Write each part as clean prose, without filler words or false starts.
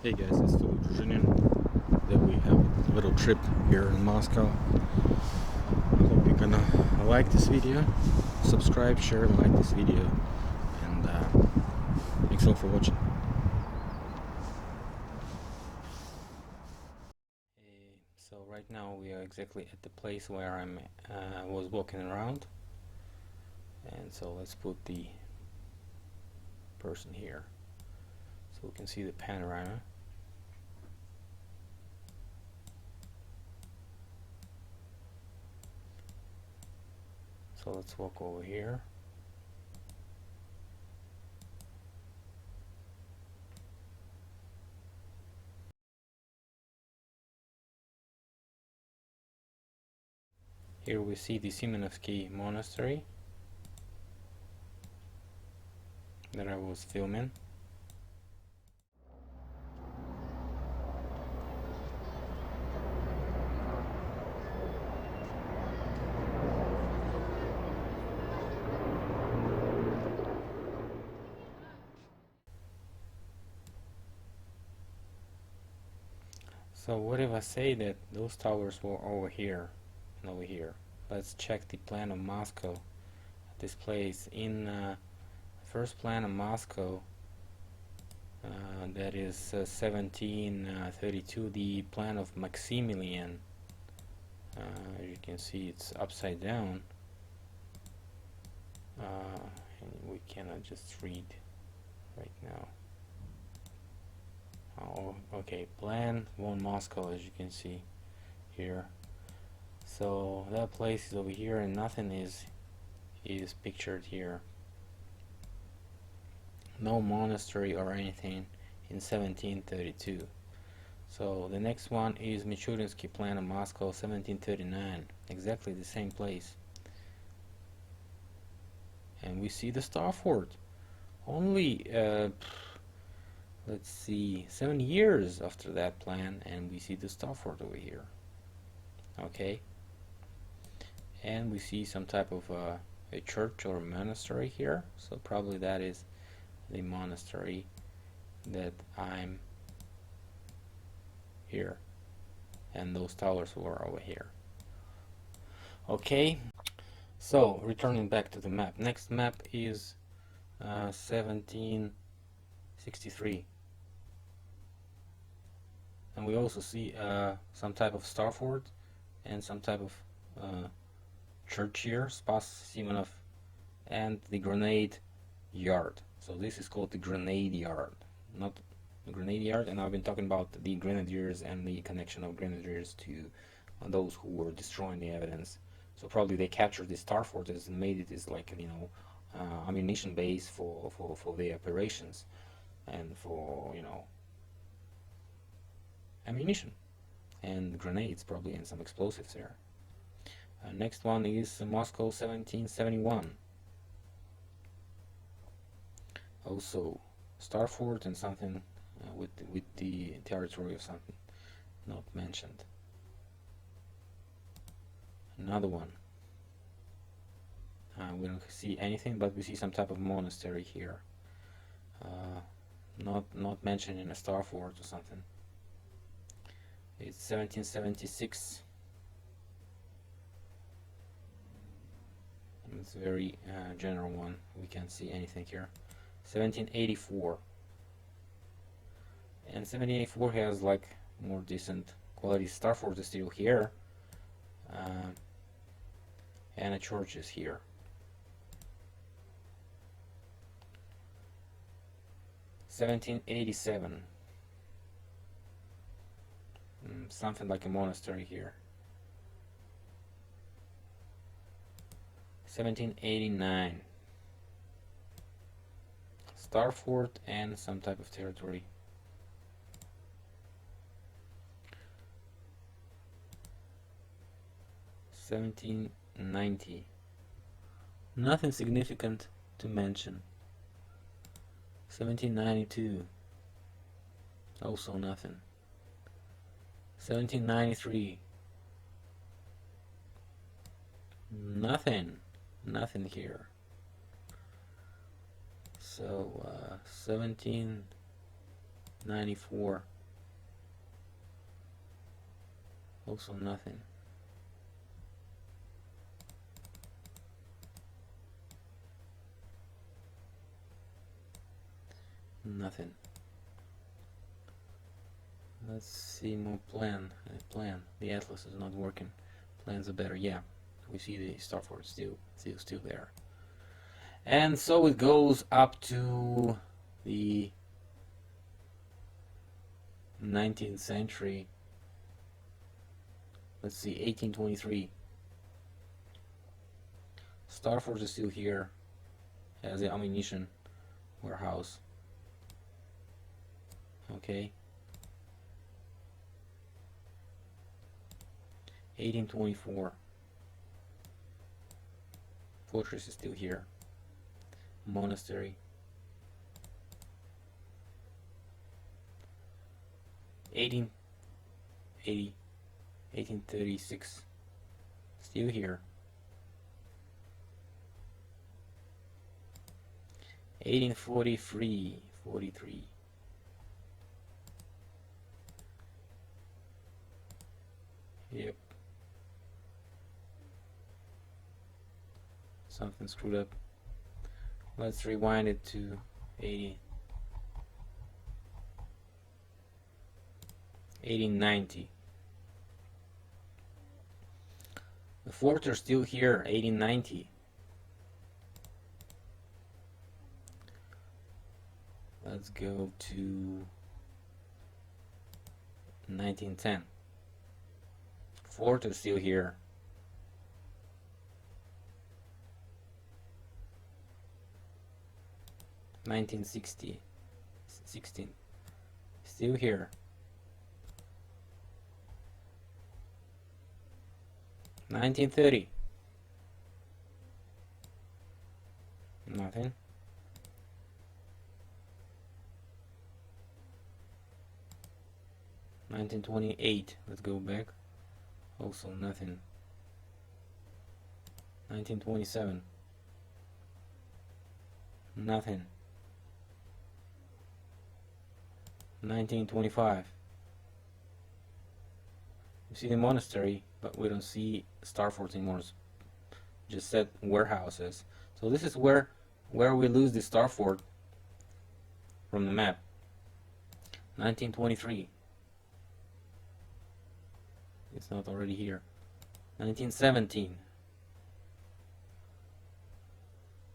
Hey guys, it's Philipp Druzhinin. That we have a little trip here in Moscow. I hope you're gonna like this video, subscribe, share, and like this video, and thanks all for watching. So right now we are exactly at the place where I'm was walking around, and so let's put the person here so we can see the panorama. So let's walk over here. Here we see the Simenovsky monastery that I was filming. So what if I say that those towers were over here and over here? Let's check the plan of Moscow. This place in first plan of Moscow, that is 1732, the plan of Maximilian. As you can see, it's upside down, and we cannot just read right now. Oh, okay, plan 1 Moscow, as you can see here. So that place is over here and nothing is pictured here. No monastery or anything in 1732. So the next one is Michurinsky plan of Moscow, 1739. Exactly the same place. And we see the Starfort. Only let's see, 7 years after that plan, and we see the Starfort over here. Okay, and we see some type of a church or a monastery here, so probably that is the monastery that I'm here, and those towers were over here. Okay, so returning back to the map, next map is 1763, and we also see some type of Starfort and some type of church here, Spas Simonov, and the grenade yard. So this is called the grenade yard, not the grenade yard, and I've been talking about the grenadiers and the connection of grenadiers to those who were destroying the evidence. So probably they captured the Star Fortress and made it as like, you know, ammunition base for the operations and for, you know, ammunition and grenades probably and some explosives there. Next one is Moscow 1771. Also Starfort and something with the territory of something not mentioned. Another one. We don't see anything, but we see some type of monastery here. Not mentioned in a Starfort or something. It's 1776. It's a very general one. We can't see anything here. 1784. And 1784 has like more decent quality. Starfort is still here, and a church is here. 1787. Something like a monastery here. 1789. Starfort and some type of territory. 1790. Nothing significant to mention. 1792. Also nothing. 1793. Nothing here. So 1794. Also nothing. Nothing. Let's see more plan. Plan. The atlas is not working. Plans are better. Yeah, we see the Starfort still there. And so it goes up to the 19th century. Let's see, 1823. Starfort is still here as the ammunition warehouse. Okay. 1824. Fortress is still here. Monastery. 1880. 1836. Still here. 1843. 43. Yep. Something screwed up. Let's rewind it to 1890. The forts are still here, 1890. Let's go to 1910. Fort is still here. 1960. 16. Still here. 1930. Nothing. 1928. Let's go back. Also nothing. 1927. Nothing. 1925. You see the monastery, but we don't see Starfort anymore. It's just said warehouses. So this is where we lose the Starfort from the map. 1923. It's not already here. 1917.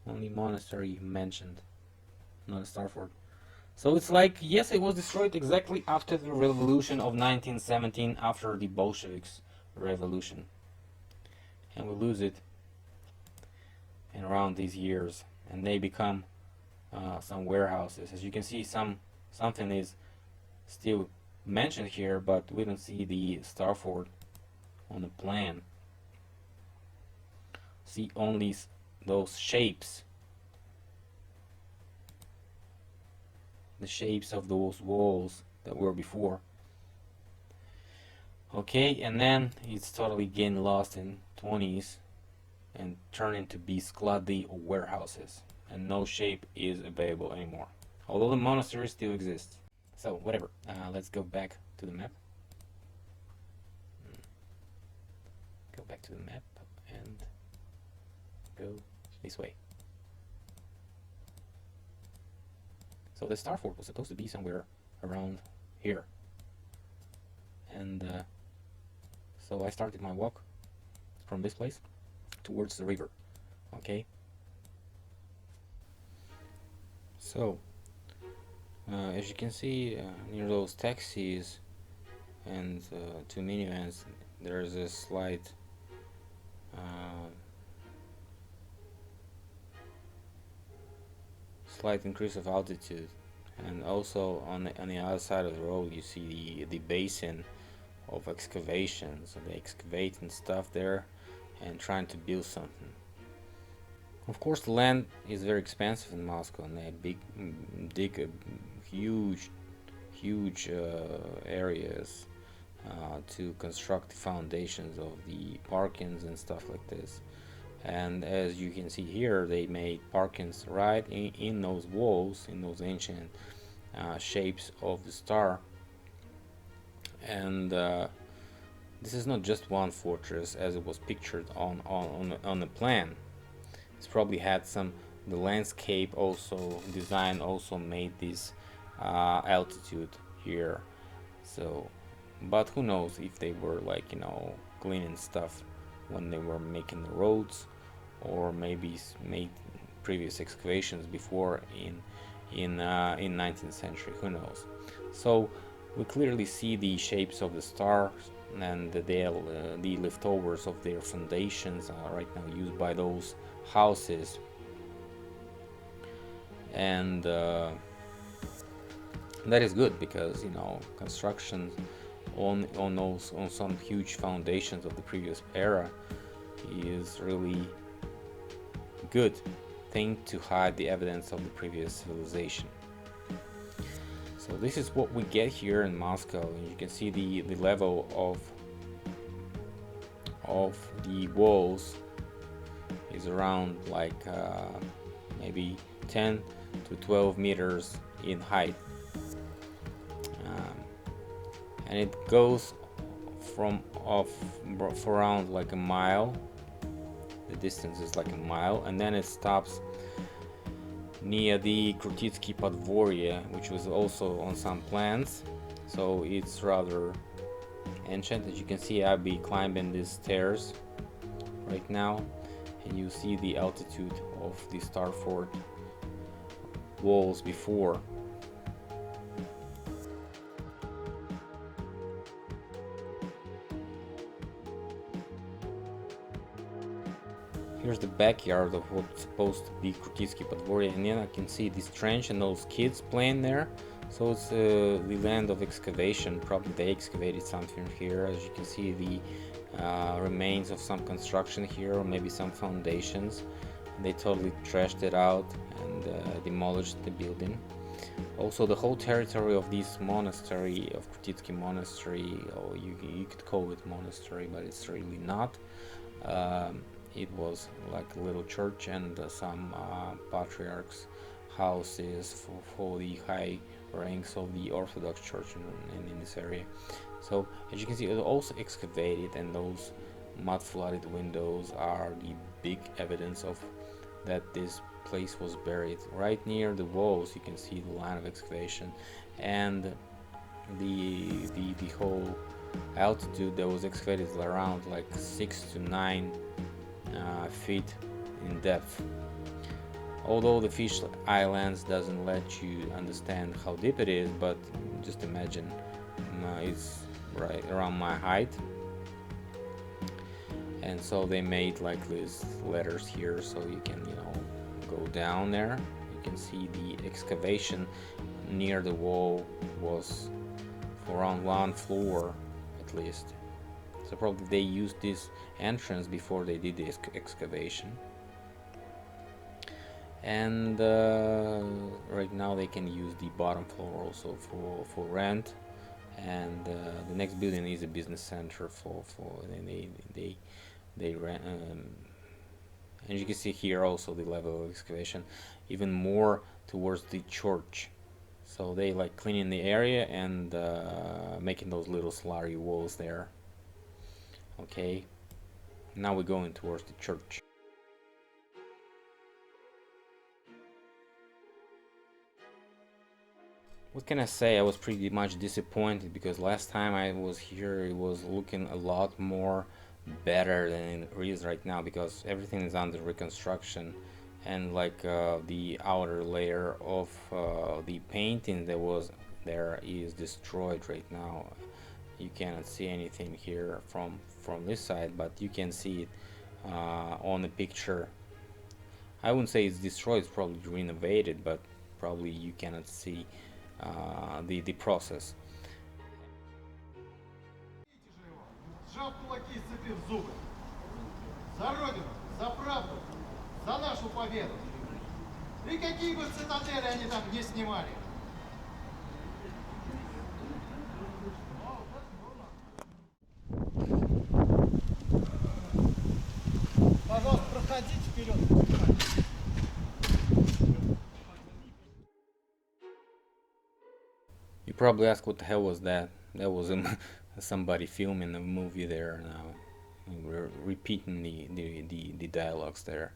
Only monastery mentioned, not a Starfort. So it's like, yes, it was destroyed exactly after the revolution of 1917, after the Bolsheviks revolution. And we lose it in around these years, and they become some warehouses. As you can see, something is still mentioned here, but we don't see the Starfort on the plan. See only those shapes, the shapes of those walls that were before. Okay, and then it's totally getting lost in 20s and turn into be sklady or warehouses, and no shape is available anymore, although the monastery still exists. So whatever, let's go back to the map. Go back to the map and go this way. So the Starfort was supposed to be somewhere around here, and so I started my walk from this place towards the river. Okay, so as you can see, near those taxis and 2 minivans, there's a slight increase of altitude, and also on the other side of the road you see the basin of excavations. So they excavating stuff there and trying to build something. Of course, the land is very expensive in Moscow, and they dig huge areas to construct the foundations of the parkings and stuff like this. And as you can see here, they made parkings right in those walls, in those ancient shapes of the star. And This is not just one fortress as it was pictured on the plan. It's probably had some, the landscape also design also made this altitude here. So, but who knows if they were like, you know, cleaning stuff when they were making the roads, or maybe made previous excavations before in 19th century. Who knows? So we clearly see the shapes of the stars and the leftovers of their foundations are right now used by those houses, and that is good because, you know, construction on some huge foundations of the previous era is really good thing to hide the evidence of the previous civilization. So this is what we get here in Moscow. You can see the level of the walls is around like maybe 10 to 12 meters in height, and it goes for around like a mile. The distance is like a mile, and then it stops near the Krutitsky Podvorye, which was also on some plans. So it's rather ancient. As you can see, I'll be climbing these stairs right now, and you see the altitude of the Starfort walls before. Here's the backyard of what's supposed to be Krutitsky Podvorye, and then I can see this trench and those kids playing there. So it's the land of excavation. Probably they excavated something here. As you can see, the remains of some construction here, or maybe some foundations. They totally trashed it out and demolished the building. Also, the whole territory of this monastery, of Krutitsky Monastery, or you could call it monastery, but it's really not. It was like a little church and some patriarchs' houses for the high ranks of the Orthodox Church in this area. So as you can see, it was also excavated, and those mud flooded windows are the big evidence of that this place was buried. Right near the walls you can see the line of excavation, and the whole altitude that was excavated is around like 6 to 9 feet in depth. Although the fish islands doesn't let you understand how deep it is, but just imagine it's right around my height, and so they made like these letters here, so you can, you know, go down there. You can see the excavation near the wall was for around one floor at least. So probably they used this entrance before they did the excavation. And right now they can use the bottom floor also for rent. And the next building is a business center for they rent. And you can see here also the level of excavation, even more towards the church. So they like cleaning the area and making those little slurry walls there. Okay, now we're going towards the church. What can I say? I was pretty much disappointed because last time I was here it was looking a lot more better than it is right now, because everything is under reconstruction, and like the outer layer of the painting that was there is destroyed right now. You cannot see anything here from this side, but you can see it on the picture. I wouldn't say it's destroyed, it's probably renovated, but probably you cannot see the process. Сжав кулаки и сцепив зубы. За Родину, за правду, за нашу победу. И какие бы цитадели они там не снимали. Пожалуйста, проходите вперед. You probably ask what the hell was that? That was somebody filming a movie there now. We're repeating the dialogues there.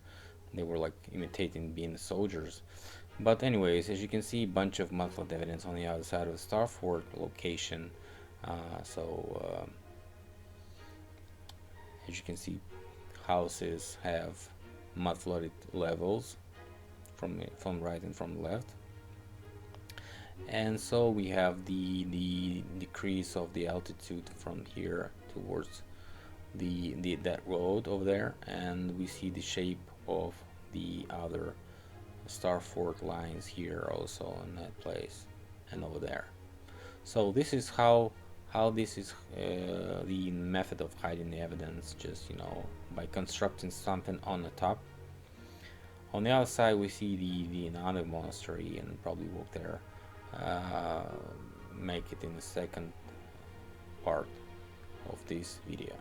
They were like imitating being soldiers. But anyways, as you can see, bunch of muffled evidence on the other side of the Starfort location. As you can see, houses have mud flooded levels from right and from left. And so we have the decrease of the altitude from here towards that road over there, and we see the shape of the other Starfort lines here also in that place and over there. So this is how this is the method of hiding the evidence, just by constructing something on the top. On the other side we see the another monastery, and probably walk there, make it in the second part of this video.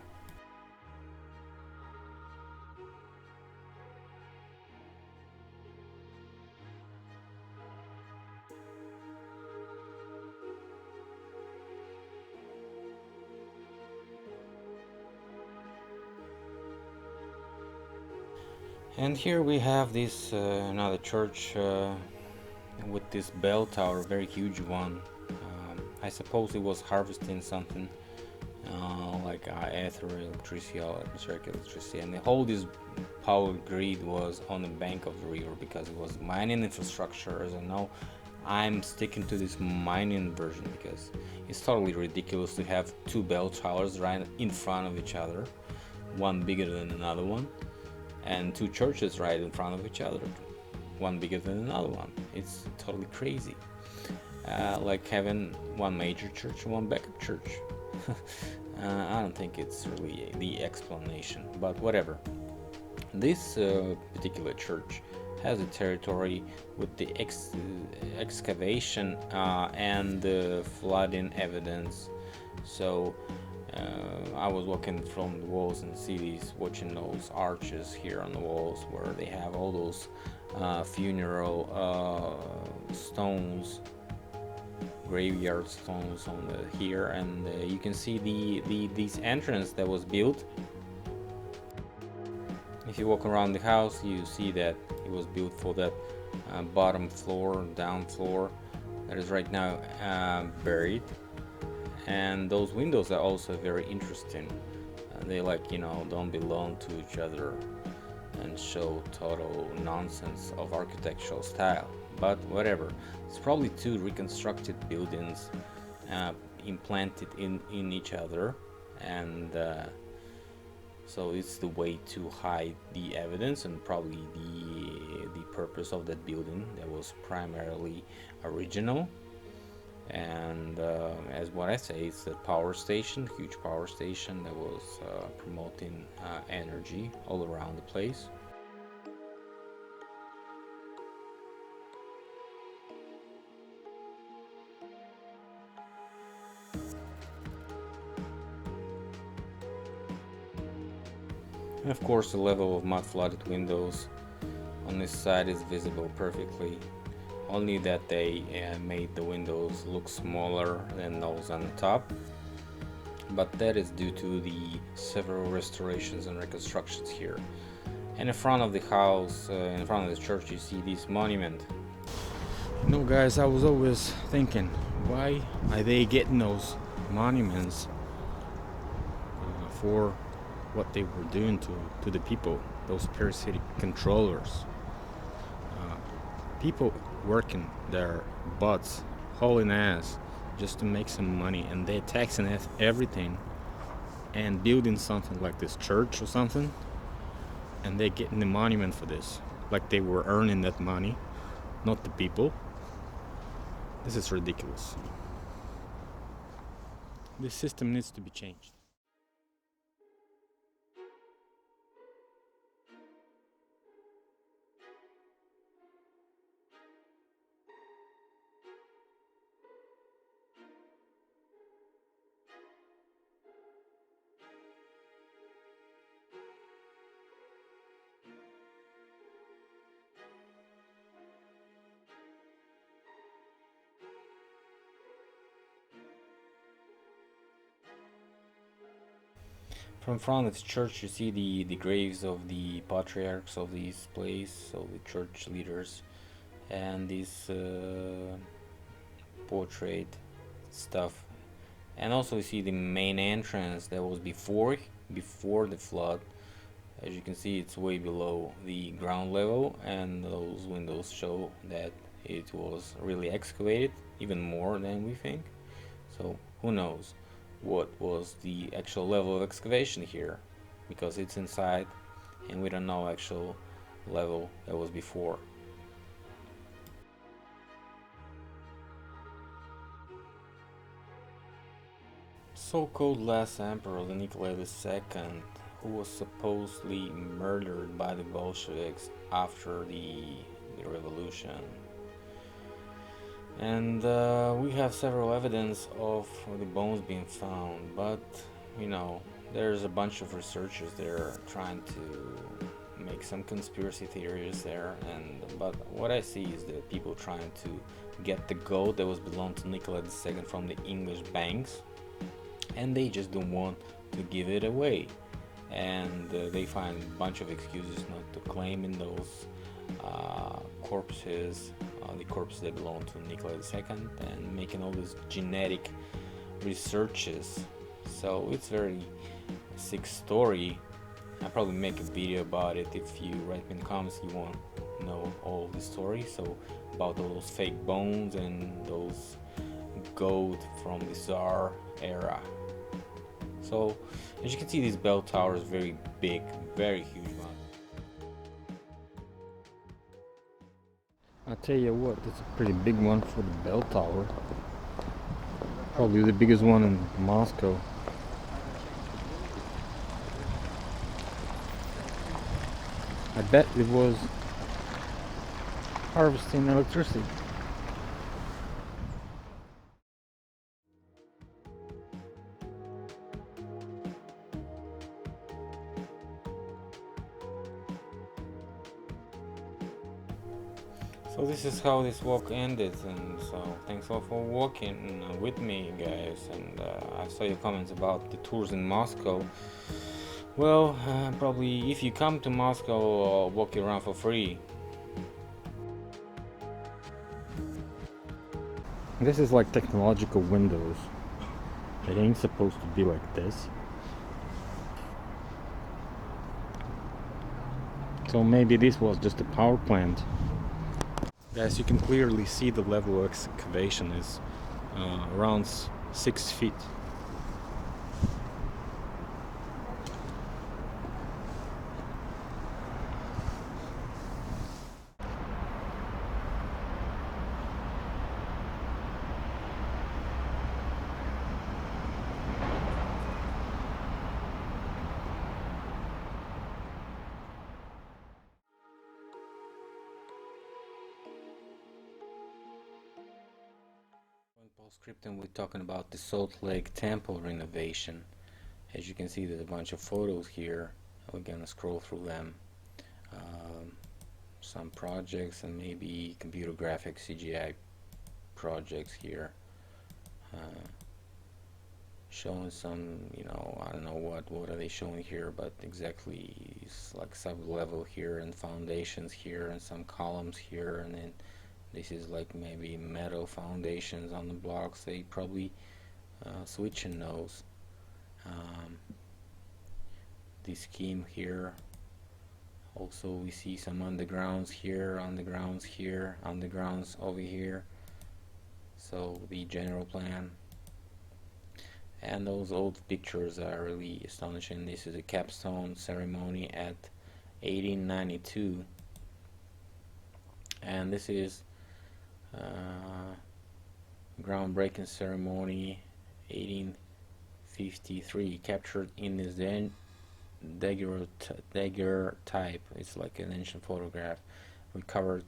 And here we have this another church with this bell tower, very huge one. I suppose it was harvesting something like ether electricity or atmospheric electricity, and the whole this power grid was on the bank of the river because it was mining infrastructure. As I know, I'm sticking to this mining version because it's totally ridiculous to have two bell towers right in front of each other, one bigger than another one, and two churches right in front of each other, one bigger than another one. It's totally crazy. Like having one major church and one backup church. I don't think it's really the explanation, but whatever. This particular church has a territory with the excavation and the flooding evidence. So I was walking from the walls and watching those arches here on the walls where they have all those funeral stones, graveyard stones on here, and you can see this entrance that was built. If you walk around the house, you see that it was built for that bottom floor, down floor, that is right now buried. And those windows are also very interesting. They don't belong to each other and show total nonsense of architectural style. But whatever, it's probably two reconstructed buildings implanted in each other, and so it's the way to hide the evidence, and probably the purpose of that building that was primarily original. And as what I say, it's a power station, huge power station that was promoting energy all around the place. And of course, the level of mud flooded windows on this side is visible perfectly. Only that they made the windows look smaller than those on the top, but that is due to the several restorations and reconstructions here. And in front of the house, in front of the church, you see this monument. No, guys, I was always thinking, why are they getting those monuments for what they were doing to the people, those parasitic controllers? People working their butts, hauling ass, just to make some money, and they're taxing everything and building something like this church or something, and they're getting the monument for this, like they were earning that money, not the people. This is ridiculous. This system needs to be changed. From front of the church, you see the graves of the patriarchs of this place, so the church leaders, and this portrait stuff. And also you see the main entrance that was before the flood. As you can see, it's way below the ground level, and those windows show that it was really excavated, even more than we think. So who knows what was the actual level of excavation here, because it's inside and we don't know actual level that was before. So-called last emperor Nikolai II, who was supposedly murdered by the Bolsheviks after the revolution. And we have several evidence of the bones being found, but you know, there's a bunch of researchers there trying to make some conspiracy theories there, and but what I see is that people trying to get the gold that was belonged to Nikolai II from the English banks, and they just don't want to give it away, and they find a bunch of excuses not to claim in those corpses, the corpses that belong to Nikolai II, and making all these genetic researches. So it's very sick story. I'll probably make a video about it. If you write me in the comments you want to know all the story, so about all those fake bones and those gold from the Tsar era. So as you can see, this bell tower is very big, very huge one. I tell you what, it's a pretty big one for the bell tower. Probably the biggest one in Moscow. I bet it was harvesting electricity. So this is how this walk ended, and so thanks a lot for walking with me, guys. And I saw your comments about the tours in Moscow. Well, probably if you come to Moscow, I'll walk you around for free. This is like technological windows. It ain't supposed to be like this. So maybe this was just a power plant. Guys, you can clearly see the level of excavation is around 6 feet. Postscriptum, we're talking about the Salt Lake Temple renovation. As you can see, there's a bunch of photos here. We're gonna scroll through them. Some projects and maybe computer graphics CGI projects here. Showing some, you know, I don't know what are they showing here, but exactly it's like sub-level here and foundations here and some columns here, and then this is like maybe metal foundations on the blocks. They probably switching those. The scheme here. Also we see some undergrounds here, undergrounds here, undergrounds over here. So the general plan. And those old pictures are really astonishing. This is a capstone ceremony at 1892, and this is groundbreaking ceremony 1853, captured in this daguerreotype. It's like an ancient photograph recovered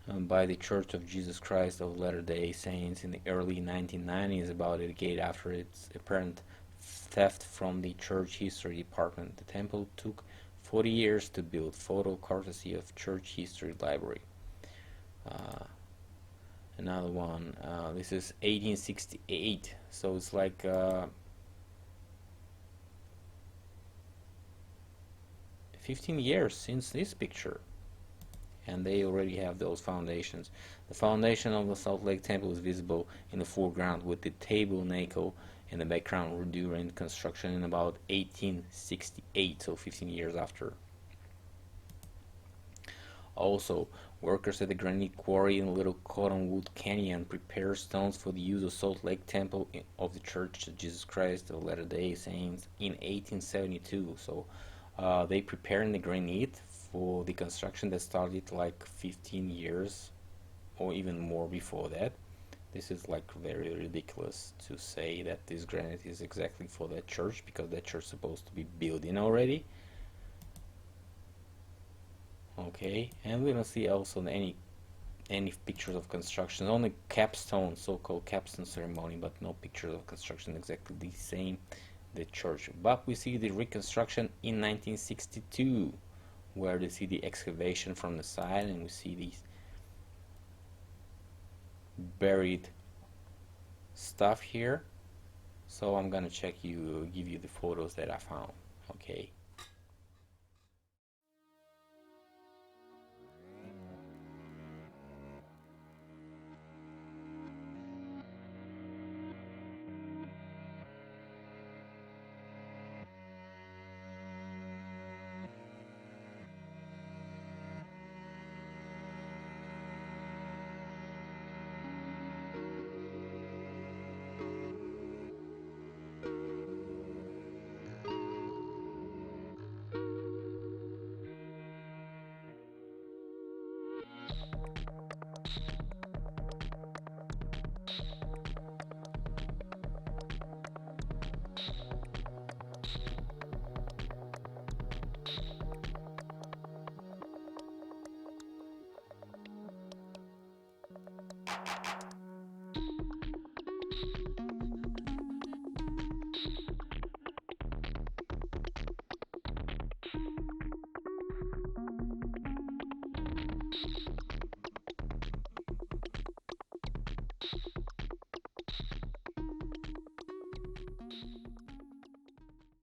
by the Church of Jesus Christ of Latter-day Saints in the early 1990s, about a decade after its apparent theft from the Church History Department. The temple took 40 years to build. Photo courtesy of Church History Library. Another one, this is 1868, so it's like 15 years since this picture, and they already have those foundations. The foundation of the Salt Lake Temple is visible in the foreground, with the tabernacle in the background during construction in about 1868, so 15 years after. Also, workers at the granite quarry in Little Cottonwood Canyon prepare stones for the use of Salt Lake Temple of the Church of Jesus Christ of Latter-day Saints in 1872. So they preparing the granite for the construction that started like 15 years or even more before that. This is like very ridiculous to say that this granite is exactly for that church, because that church is supposed to be building already. Okay, and we don't see also any pictures of construction, only capstone, so-called capstone ceremony, but no pictures of construction exactly the same, the church. But we see the reconstruction in 1962, where we see the excavation from the side, and we see these buried stuff here. So I'm gonna give you the photos that I found. Okay.